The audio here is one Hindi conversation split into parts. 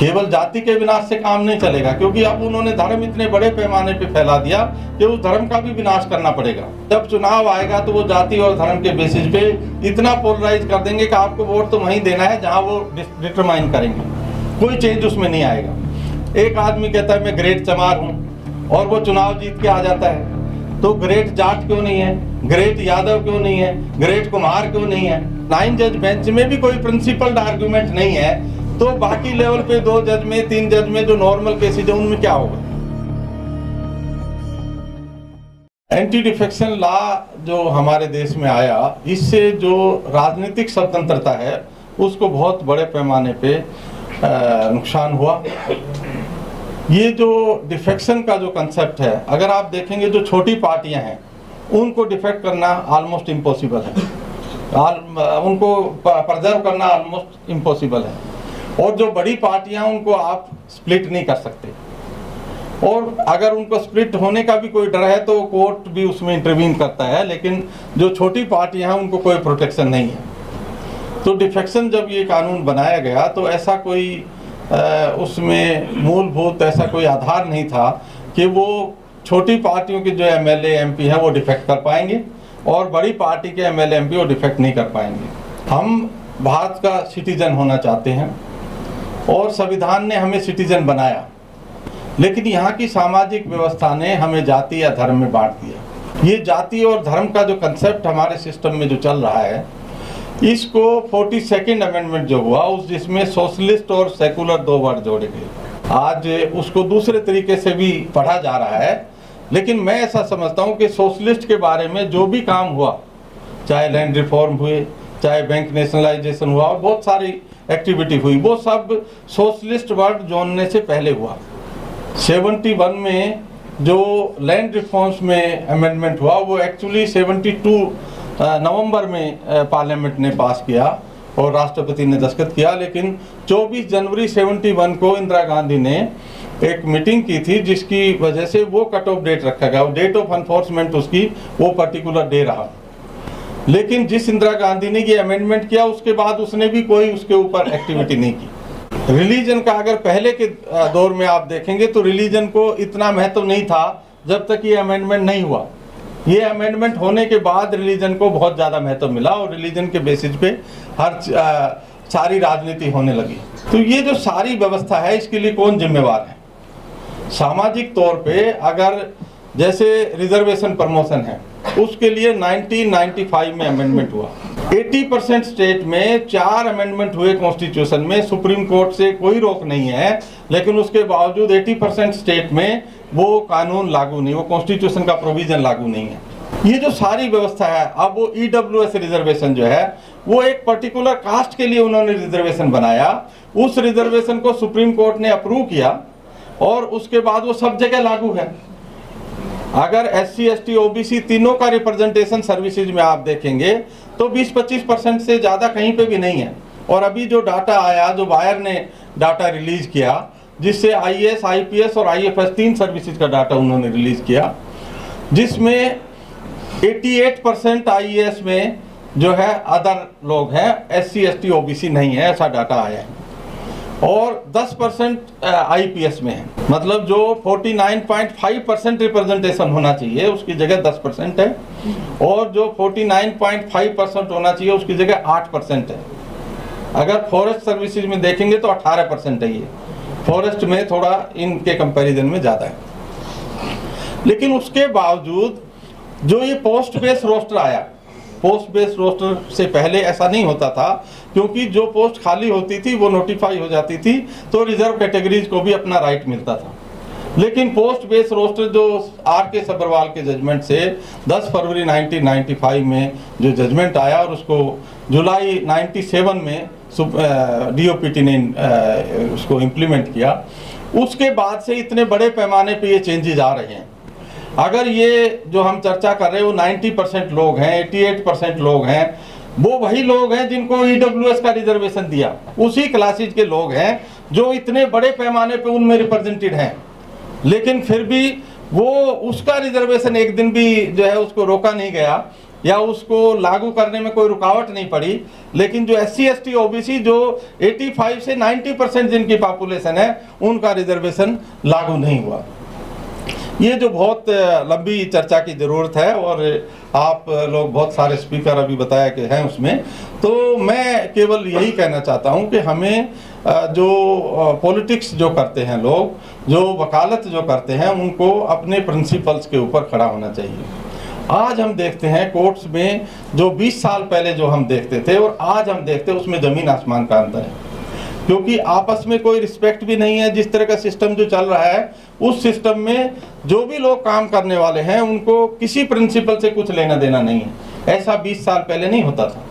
केवल जाति के विनाश से काम नहीं चलेगा, क्योंकि अब उन्होंने धर्म इतने बड़े पैमाने पे फैला दिया कि उस धर्म का भी विनाश करना पड़ेगा। जब चुनाव आएगा तो वो जाति और धर्म के बेसिस पे इतना पोलराइज कर देंगे कि आपको वोट तो वहीं देना है जहां वो डिटरमाइन करेंगे, कोई चेंज उसमें नहीं आएगा। एक आदमी कहता है मैं ग्रेट चमार हूँ और वो चुनाव जीत के आ जाता है, तो ग्रेट जाट क्यों नहीं है, ग्रेट यादव क्यों नहीं है, ग्रेट कुमार क्यों नहीं है? 9 जज बेंच में भी कोई प्रिंसिपल्ड आर्गुमेंट नहीं है, तो बाकी लेवल पे 2 जज में 3 जज में जो नॉर्मल केसेज है उनमें क्या होगा? एंटी डिफेक्शन लॉ जो हमारे देश में आया, इससे जो राजनीतिक स्वतंत्रता है उसको बहुत बड़े पैमाने पे नुकसान हुआ। ये जो डिफेक्शन का जो कंसेप्ट है, अगर आप देखेंगे जो छोटी पार्टियां हैं उनको डिफेक्ट करना ऑलमोस्ट इम्पॉसिबल है, उनको प्रिजर्व करना ऑलमोस्ट इम्पॉसिबल है, और जो बड़ी पार्टियां उनको आप स्प्लिट नहीं कर सकते, और अगर उनको स्प्लिट होने का भी कोई डर है तो कोर्ट भी उसमें इंटरवीन करता है, लेकिन जो छोटी पार्टियां हैं उनको कोई प्रोटेक्शन नहीं है। तो डिफेक्शन जब ये कानून बनाया गया तो ऐसा कोई उसमें मूलभूत ऐसा कोई आधार नहीं था कि वो छोटी पार्टियों के जो एमएलए एमपी हैं वो डिफेक्ट कर पाएंगे और बड़ी पार्टी के एमएलए एमपी वो डिफेक्ट नहीं कर पाएंगे। हम भारत का सिटीजन होना चाहते हैं और संविधान ने हमें सिटीजन बनाया, लेकिन यहाँ की सामाजिक व्यवस्था ने हमें जाति या धर्म में बांट दिया। ये जाति और धर्म का जो कंसेप्ट हमारे सिस्टम में जो चल रहा है, इसको 42nd अमेंडमेंट जो हुआ उस जिसमें सोशलिस्ट और सेकुलर 2 वर्ड जोड़े गए, आज उसको दूसरे तरीके से भी पढ़ा जा रहा है। लेकिन मैं ऐसा समझता हूँ कि सोशलिस्ट के बारे में जो भी काम हुआ, चाहे लैंड रिफॉर्म हुए, चाहे बैंक नेशनलाइजेशन हुआ और बहुत सारी एक्टिविटी हुई, वो सब सोशलिस्ट वर्ड जोड़ने से पहले हुआ। 71 में जो लैंड रिफॉर्म्स में अमेंडमेंट हुआ वो एक्चुअली 72 नवंबर में पार्लियामेंट ने पास किया और राष्ट्रपति ने दस्तखत किया, लेकिन 24 जनवरी 71 को इंदिरा गांधी ने एक मीटिंग की थी जिसकी वजह से वो कट ऑफ डेट रखा गया, डेट ऑफ एनफोर्समेंट उसकी वो पर्टिकुलर डे रहा। लेकिन जिस इंदिरा गांधी ने ये अमेंडमेंट किया उसके बाद उसने भी कोई उसके ऊपर एक्टिविटी नहीं की। रिलीजन का अगर पहले के दौर में आप देखेंगे तो रिलीजन को इतना महत्व नहीं था जब तक ये अमेंडमेंट नहीं हुआ। ये अमेंडमेंट होने के बाद रिलीजन को बहुत ज़्यादा महत्व मिला और रिलीजन के बेसिस पे हर सारी राजनीति होने लगी। तो ये जो सारी व्यवस्था है इसके लिए कौन जिम्मेवार है? सामाजिक तौर पे अगर जैसे रिजर्वेशन प्रमोशन है उसके लिए 1995 में अमेंडमेंट हुआ। 80% स्टेट में 4 अमेंडमेंट हुए कॉन्स्टिट्यूशन में, सुप्रीम कोर्ट से कोई रोक नहीं है, लेकिन उसके बावजूद 80% स्टेट में वो कानून लागू नहीं, वो कॉन्स्टिट्यूशन का प्रोविजन लागू नहीं है। ये जो सारी व्यवस्था है, अब वो EWS रिजर्वेशन जो है वो एक पर्टिकुलर कास्ट के लिए उन्होंने रिजर्वेशन बनाया, उस रिजर्वेशन को सुप्रीम कोर्ट ने अप्रूव किया और उसके बाद वो सब जगह लागू है। अगर SC ST OBC तीनों का रिप्रेजेंटेशन सर्विसेज में आप देखेंगे तो 20-25% से ज़्यादा कहीं पे भी नहीं है। और अभी जो डाटा आया, जो वायर ने डाटा रिलीज किया, जिससे IAS IPS और IFS 3 सर्विसेज का डाटा उन्होंने रिलीज किया, जिसमें 88% IAS में जो है अदर लोग हैं, SC ST OBC नहीं है, ऐसा डाटा आया है, और 10% IPS में है। मतलब जो 49.5% रिप्रेजेंटेशन होना चाहिए उसकी जगह 10% है, और जो 49.5% होना चाहिए उसकी जगह 8% है। अगर फॉरेस्ट सर्विसेज में देखेंगे तो 18% है, ये फॉरेस्ट में थोड़ा इनके कंपैरिजन में ज़्यादा है। लेकिन उसके बावजूद जो ये पोस्ट बेस रोस्टर आया, पोस्ट बेस रोस्टर से पहले ऐसा नहीं होता था, क्योंकि जो पोस्ट खाली होती थी वो नोटिफाई हो जाती थी तो रिजर्व कैटेगरीज को भी अपना राइट मिलता था। लेकिन पोस्ट बेस रोस्टर जो RK सब्बरवाल के जजमेंट से 10 फरवरी 1995 में जो जजमेंट आया और उसको जुलाई 97 में DOPT ने उसको इम्प्लीमेंट किया, उसके बाद से इतने बड़े पैमाने पे ये चेंजेस आ रहे हैं। अगर ये जो हम चर्चा कर रहे हैं वो 90% लोग हैं, 88% लोग हैं, वो वही लोग हैं जिनको EWS का रिजर्वेशन दिया, उसी क्लासेज के लोग हैं जो इतने बड़े पैमाने पे उनमें रिप्रेजेंटेड हैं, लेकिन फिर भी वो उसका रिजर्वेशन एक दिन भी जो है उसको रोका नहीं गया या उसको लागू करने में कोई रुकावट नहीं पड़ी, लेकिन जो SC ST OBC जो 85 से 90% जिनकी पॉपुलेशन है उनका रिजर्वेशन लागू नहीं हुआ। ये जो बहुत लंबी चर्चा की ज़रूरत है और आप लोग बहुत सारे स्पीकर अभी बताया कि हैं उसमें, तो मैं केवल यही कहना चाहता हूं कि हमें जो पॉलिटिक्स जो करते हैं लोग, जो वकालत जो करते हैं, उनको अपने प्रिंसिपल्स के ऊपर खड़ा होना चाहिए। आज हम देखते हैं कोर्ट्स में जो 20 साल पहले जो हम देखते थे और आज हम देखते हैं उसमें ज़मीन आसमान का अंतर है, क्योंकि आपस में कोई रिस्पेक्ट भी नहीं है। जिस तरह का सिस्टम जो चल रहा है उस सिस्टम में जो भी लोग काम करने वाले हैं उनको किसी प्रिंसिपल से कुछ लेना देना नहीं है। ऐसा 20 साल पहले नहीं होता था।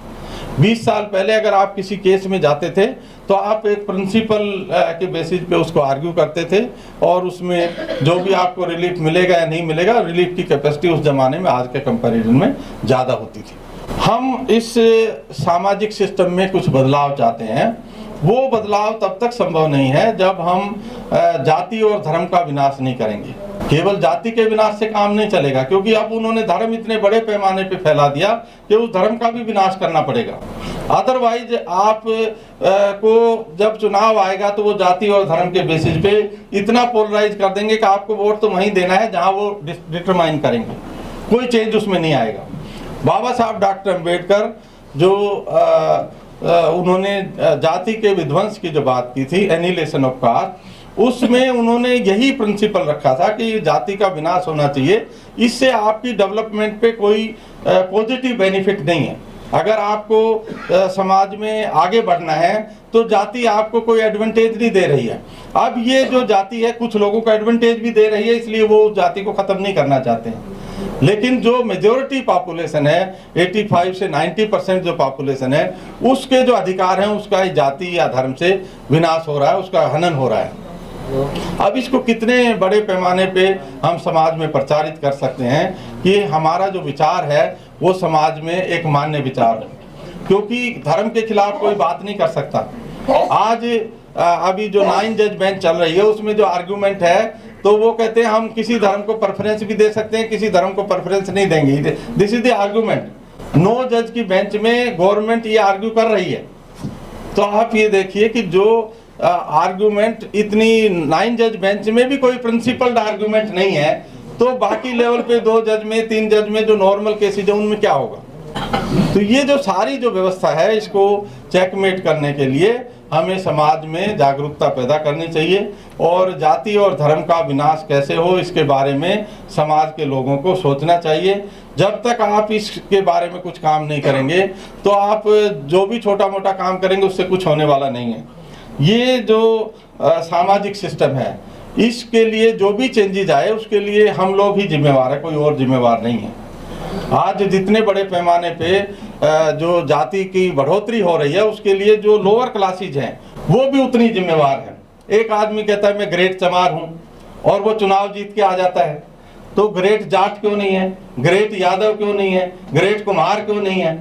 20 साल पहले अगर आप किसी केस में जाते थे तो आप एक प्रिंसिपल के बेसिस पे उसको आर्ग्यू करते थे और उसमें जो भी आपको रिलीफ मिलेगा या नहीं मिलेगा, रिलीफ की कैपेसिटी उस जमाने में आज के कंपैरिजन में ज़्यादा होती थी। हम इस सामाजिक सिस्टम में कुछ बदलाव चाहते हैं। वो बदलाव तब तक संभव नहीं है जब हम जाति और धर्म का विनाश नहीं करेंगे। केवल जाति के विनाश से काम नहीं चलेगा, क्योंकि अब उन्होंने धर्म इतने बड़े पैमाने पे फैला दिया कि उस धर्म का भी विनाश करना पड़ेगा। अदरवाइज आप को जब चुनाव आएगा तो वो जाति और धर्म के बेसिस पे इतना पोलराइज कर देंगे कि आपको वोट तो वहीं देना है जहां वो डिटरमाइन करेंगे, कोई चेंज उसमें नहीं आएगा। बाबा साहब डॉक्टर अम्बेडकर जो उन्होंने जाति के विध्वंस की जो बात की थी, एनिहिलेशन ऑफ कास्ट, उसमें उन्होंने यही प्रिंसिपल रखा था कि जाति का विनाश होना चाहिए। इससे आपकी डेवलपमेंट पे कोई पॉजिटिव बेनिफिट नहीं है। अगर आपको समाज में आगे बढ़ना है तो जाति आपको कोई एडवांटेज नहीं दे रही है। अब ये जो जाति है कुछ लोगों को एडवांटेज भी दे रही है, इसलिए वो जाति को ख़त्म नहीं करना चाहते हैं। लेकिन जो मेजॉरिटी पॉपुलेशन है, 85 से 90% जो पॉपुलेशन है, उसके जो अधिकार हैं उसका जाति या धर्म से विनाश हो रहा है, उसका हनन हो रहा है। अब इसको कितने बड़े पैमाने पे हम समाज में प्रचारित कर सकते हैं कि हमारा जो विचार है वो समाज में एक मान्य विचार हो, क्योंकि धर्म के खिलाफ कोई बात नहीं कर सकता। आज अभी जो 9 जज बेंच चल रही है उसमें जो आर्गुमेंट है तो वो कहते हैं हम किसी धर्म को प्रेफरेंस भी दे सकते हैं, किसी धर्म को प्रेफरेंस नहीं देंगे। This is the argument. 9 जज की बेंच में गवर्नमेंट ये आर्ग्यू कर रही है। तो आप ये देखिए कि जो आर्गुमेंट इतनी 9 जज बेंच में भी कोई प्रिंसिपल्ड आर्गुमेंट नहीं है, तो बाकी लेवल पे 2 जज में 3 जज में जो नॉर्मल केसेज है उनमें क्या होगा। तो ये जो सारी जो व्यवस्था है इसको चेकमेट करने के लिए हमें समाज में जागरूकता पैदा करनी चाहिए और जाति और धर्म का विनाश कैसे हो इसके बारे में समाज के लोगों को सोचना चाहिए। जब तक आप इसके बारे में कुछ काम नहीं करेंगे तो आप जो भी छोटा मोटा काम करेंगे उससे कुछ होने वाला नहीं है। ये जो सामाजिक सिस्टम है इसके लिए जो भी चेंजेज आए उसके लिए हम लोग ही जिम्मेवार है, कोई और जिम्मेवार नहीं है। आज जितने बड़े पैमाने पे जो जाति की बढ़ोतरी हो रही है उसके लिए जो लोअर क्लासेज हैं वो भी उतनी जिम्मेवार है। एक आदमी कहता है मैं ग्रेट चमार हूँ और वो चुनाव जीत के आ जाता है, तो ग्रेट जाट क्यों नहीं है, ग्रेट यादव क्यों नहीं है, ग्रेट कुमार क्यों नहीं है।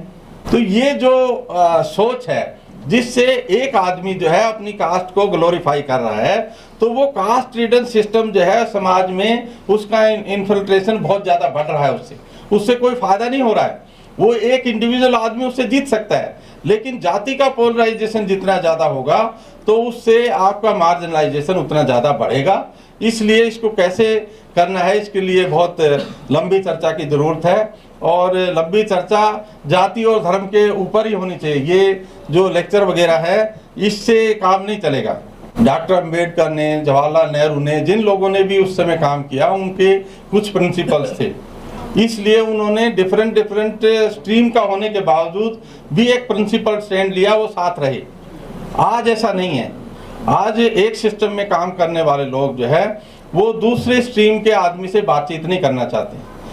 तो ये जो सोच है जिससे एक आदमी जो है अपनी कास्ट को ग्लोरीफाई कर रहा है, तो वो कास्ट रिडन सिस्टम जो है समाज में उसका इन्फिल्ट्रेशन बहुत ज़्यादा बढ़ रहा है। उससे कोई फायदा नहीं हो रहा है। वो एक इंडिविजुअल आदमी उससे जीत सकता है, लेकिन जाति का पोलराइजेशन जितना ज़्यादा होगा तो उससे आपका मार्जिनलाइजेशन उतना ज़्यादा बढ़ेगा। इसलिए इसको कैसे करना है इसके लिए बहुत लंबी चर्चा की ज़रूरत है और लंबी चर्चा जाति और धर्म के ऊपर ही होनी चाहिए। ये जो लेक्चर वगैरह है इससे काम नहीं चलेगा। डॉक्टर अम्बेडकर ने, जवाहरलाल नेहरू ने, जिन लोगों ने भी उस समय काम किया उनके कुछ प्रिंसिपल्स थे, इसलिए उन्होंने डिफरेंट स्ट्रीम का होने के बावजूद भी एक प्रिंसिपल स्टैंड लिया, वो साथ रहे। आज ऐसा नहीं है। आज एक सिस्टम में काम करने वाले लोग जो है वो दूसरे स्ट्रीम के आदमी से बातचीत नहीं करना चाहते।